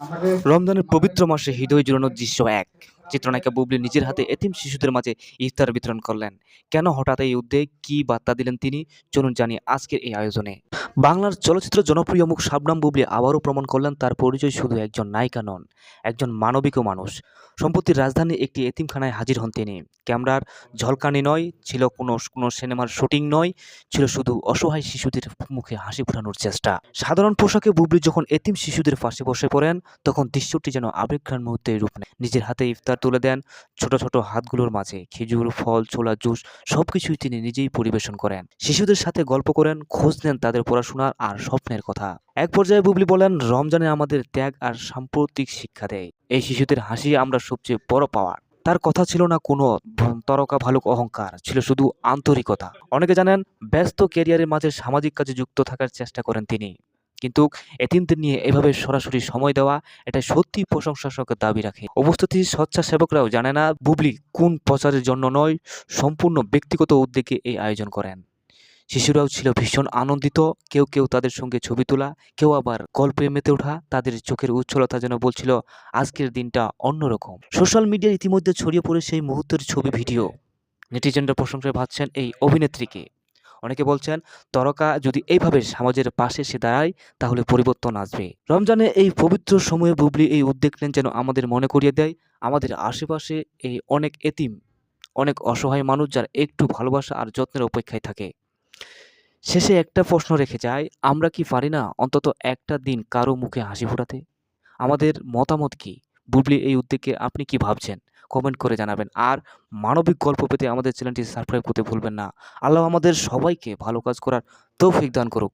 রমজানের পবিত্র মাসে হৃদয় জুড়ানোর দৃশ্য এক। চিত্রনায়িকা বুবলি নিজের হাতে এতিম শিশুদের মাঝে ইফতার বিতরণ করলেন। কেন হঠাৎ এই উদ্যোগ, কি বার্তা দিলেন তিনি? চলুন জানি আজকের এই আয়োজনে। বাংলার চলচ্চিত্র জনপ্রিয় মুখ শাবনাম বুবলি আবারও প্রমাণ করলেন তার পরিচয় শুধু একজন নায়িকা নন, একজন মানবিকও মানুষ। সম্প্রতি রাজধানীর একটি এতিমখানায় হাজির হন তিনি। ক্যামেরার ঝলকানি নয়, ছিল কোনো কোনো সিনেমার শুটিং নয়, ছিল শুধু অসহায় শিশুদের মুখে হাসি ফোটানোর চেষ্টা। সাধারণ পোশাকে বুবলি যখন এতিম শিশুদের পাশে বসে পড়েন, তখন দৃশ্যটি যেন আবেগঘন মুহূর্তে রূপ নেয়। নিজের হাতে ইফতার তুলে দেন, ছোট ছোট হাতগুলোর মাঝে খেজুর, ফল, ছোলা, জুস সবকিছুই তিনি নিজেই পরিবেশন করেন। শিশুদের সাথে গল্প করেন, খোঁজ নেন তাদের পড়াশোনার আর স্বপ্নের কথা। এক পর্যায়ে বুবলি বলেন, রমজানে আমাদের ত্যাগ আর সাম্প্রতিক শিক্ষা দেয়। এই শিশুদের হাসি আমরা সবচেয়ে বড় পাওয়ার। তার কথা ছিল না কোনো তরকা ভালুক অহংকার, ছিল শুধু আন্তরিকতা। অনেকে জানেন, ব্যস্ত ক্যারিয়ারের মাঝে সামাজিক কাজে যুক্ত থাকার চেষ্টা করেন তিনি, কিন্তু এতিমদের নিয়ে এভাবে সরাসরি সময় দেওয়া, এটা সত্যি প্রশংসার দাবি রাখে। উপস্থিত স্বেচ্ছাসেবকরাও জানে না বুবলি কোন প্রচারের জন্য নয়, সম্পূর্ণ ব্যক্তিগত উদ্যোগে এই আয়োজন করেন। শিশুরাও ছিল ভীষণ আনন্দিত, কেউ কেউ তাদের সঙ্গে ছবি তোলা, কেউ আবার গল্পে মেতে ওঠা। তাদের চোখের উজ্জ্বলতা যেন বলছিল আজকের দিনটা অন্যরকম। সোশ্যাল মিডিয়ায় ইতিমধ্যে ছড়িয়ে পড়ে সেই মুহূর্তের ছবি, ভিডিও। নেটিজেনরা প্রশংসায় ভাবছেন এই অভিনেত্রীকে। অনেকে বলছেন, তরকা যদি এইভাবে সমাজের পাশে এসে দাঁড়ায়, তাহলে পরিবর্তন আসবে। রমজানে এই পবিত্র সময়ে বুবলি এই উদ্যোগ নেন যেন আমাদের মনে করিয়ে দেয়, আমাদের আশেপাশে এই অনেক এতিম, অনেক অসহায় মানুষ যারা একটু ভালোবাসা আর যত্নের অপেক্ষায় থাকে। শেষে একটা প্রশ্ন রেখে যায়, আমরা কি পারি না অন্তত একটা দিন কারো মুখে হাসি ফোটাতে? আমাদের মতামত কি? বুবলি এই উদ্যোগে আপনি কি ভাবছেন? কমেন্ট করে জানাবেন। আর মানবিক গল্প পেতে আমাদের চ্যানেলটি সাবস্ক্রাইব করতে ভুলবেন না। আল্লাহ আমাদের সবাইকে ভালো কাজ করার তৌফিক দান করুক।